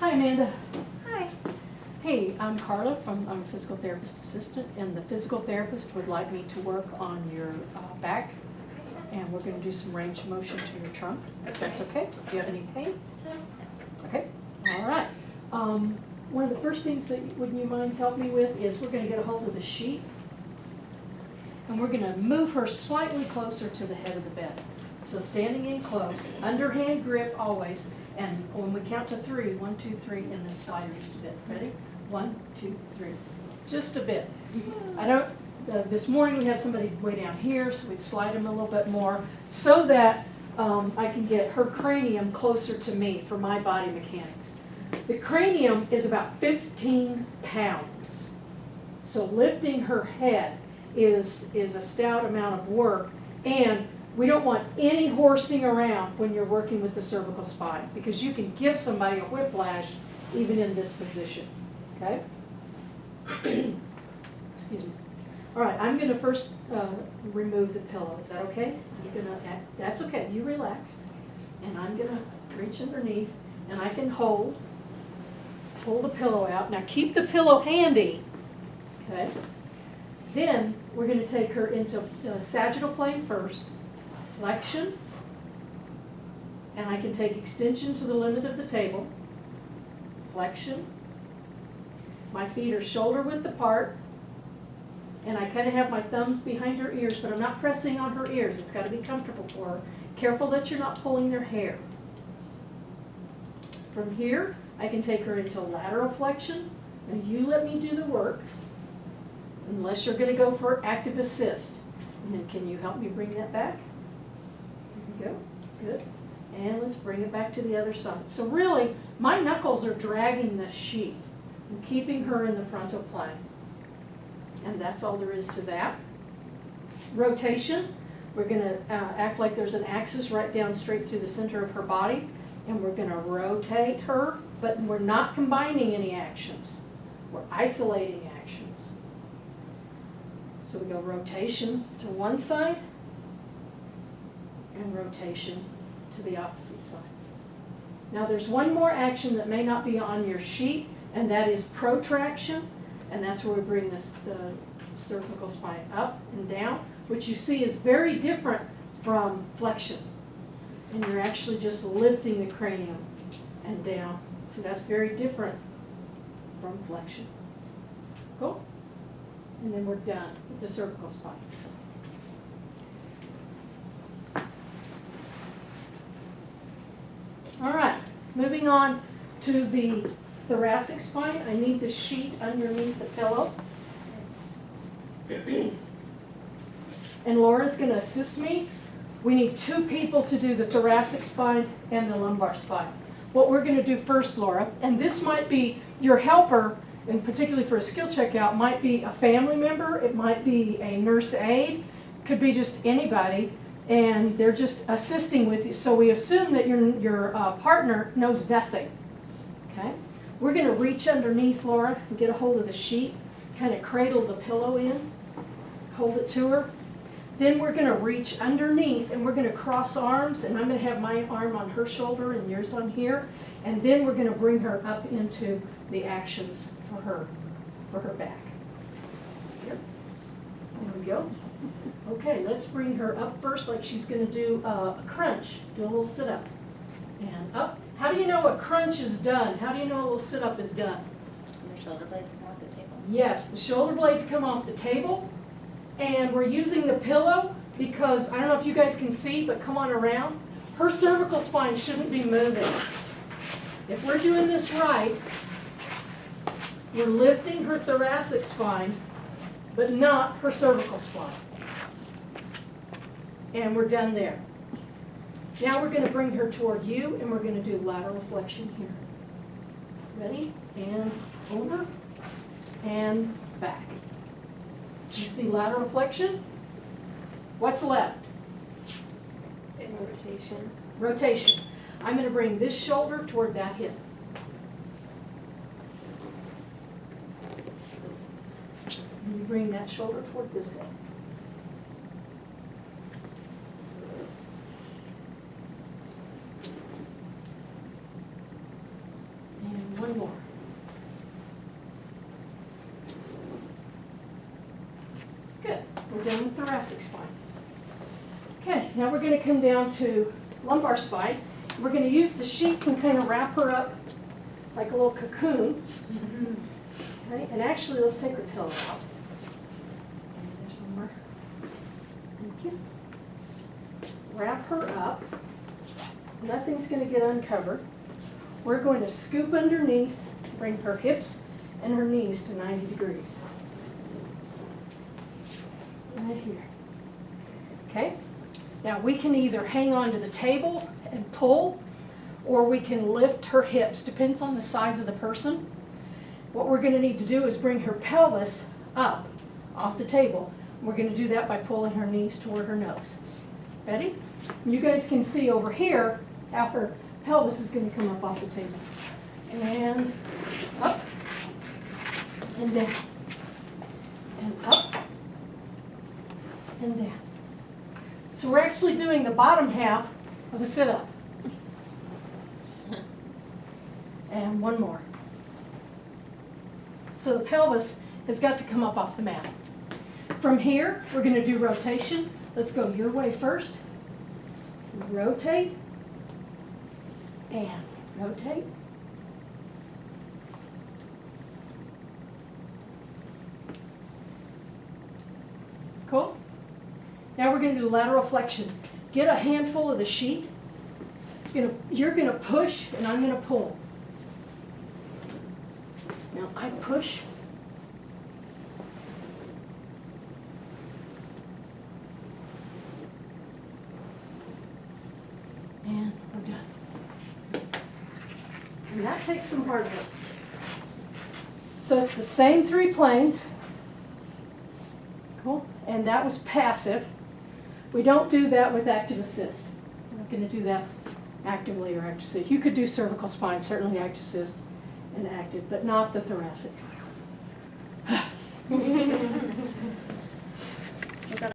Hi, Amanda. Hi. Hey, I'm Carla I'm a physical therapist assistant, and the physical therapist would like me to work on your back, and we're going to do some range of motion to your trunk, if that's okay. Do you have any pain? Okay, all right. One of the first things that would you mind help me with is we're going to get a hold of the sheet, and we're going to move her slightly closer to the head of the bed. So standing in close, underhand grip always, and when we count to 3, 1, 2, 3, and then slide her just a bit. Ready? 1, 2, 3. Just a bit. I don't. This morning we had somebody way down here, so we'd slide them a little bit more so that I can get her cranium closer to me for my body mechanics. The cranium is about 15 pounds. So lifting her head is a stout amount of work, and we don't want any horsing around when you're working with the cervical spine, because you can give somebody a whiplash even in this position, okay? Excuse me. All right, I'm going to first remove the pillow. Is that okay? That's okay. You relax. And I'm going to reach underneath, and I can pull the pillow out. Now keep the pillow handy, okay? Then we're going to take her into sagittal plane first, flexion, and I can take extension to the limit of the table, flexion. My feet are shoulder width apart, and I kind of have my thumbs behind her ears, but I'm not pressing on her ears. It's got to be comfortable for her. Careful that you're not pulling their hair. From here, I can take her into lateral flexion. Now you let me do the work, unless you're going to go for active assist. And then can you help me bring that back? There we go. Good. And let's bring it back to the other side. So really, my knuckles are dragging the sheet and keeping her in the frontal plane. And that's all there is to that. Rotation. We're going to act like there's an axis right down straight through the center of her body. And we're going to rotate her, but we're not combining any actions. We're isolating actions. So we go rotation to one side and rotation to the opposite side. Now there's one more action that may not be on your sheet, and that is protraction, and that's where we bring the cervical spine up and down, which you see is very different from flexion. And you're actually just lifting the cranium and down. So that's very different from flexion. Cool? And then we're done with the cervical spine. All right, moving on to the thoracic spine. I need the sheet underneath the pillow. And Laura's going to assist me. We need 2 people to do the thoracic spine and the lumbar spine. What we're going to do first, Laura, and this might be your helper, and particularly for a skill checkout, might be a family member, it might be a nurse aide, could be just anybody, and they're just assisting with you. So we assume that your partner knows nothing. Okay? We're going to reach underneath Laura and get a hold of the sheet, kind of cradle the pillow in, hold it to her. Then we're going to reach underneath and we're going to cross arms, and I'm going to have my arm on her shoulder and yours on here, and then we're going to bring her up into the actions for her back. Here. There we go. Okay, let's bring her up first like she's going to do a crunch. Do a little sit-up. And up. How do you know a crunch is done? How do you know a little sit-up is done? Your shoulder blades come off the table. Yes, the shoulder blades come off the table. And we're using the pillow because, I don't know if you guys can see, but come on around. Her cervical spine shouldn't be moving. If we're doing this right, we're lifting her thoracic spine, but not her cervical spine. And we're done there. Now we're going to bring her toward you, and we're going to do lateral flexion here. Ready? And over, and back. You see lateral flexion? What's left? Rotation. Rotation. I'm going to bring this shoulder toward that hip. And you bring that shoulder toward this hip. And some more. Good. We're done with thoracic spine. Okay, now we're going to come down to lumbar spine. We're going to use the sheets and kind of wrap her up like a little cocoon. Okay, and actually, let's take her pillow out. There's somewhere. Thank you. Wrap her up. Nothing's going to get uncovered. We're going to scoop underneath, bring her hips and her knees to 90 degrees. Right here. Okay? Now we can either hang on to the table and pull, or we can lift her hips, depends on the size of the person. What we're going to need to do is bring her pelvis up off the table. We're going to do that by pulling her knees toward her nose. Ready? You guys can see over here how her pelvis is going to come up off the table. And up, and down, and up, and down. So we're actually doing the bottom half of a sit-up. And one more. So the pelvis has got to come up off the mat. From here, we're going to do rotation. Let's go your way first. Rotate. And rotate. Cool? Now we're going to do lateral flexion. Get a handful of the sheet. You're going to push, and I'm going to pull. Now I push. And we're done. And that takes some hard work. So it's the same 3 planes. Cool. And that was passive. We don't do that with active assist. We're not going to do that actively or active assist. You could do cervical spine, certainly active assist and active, but not the thoracic.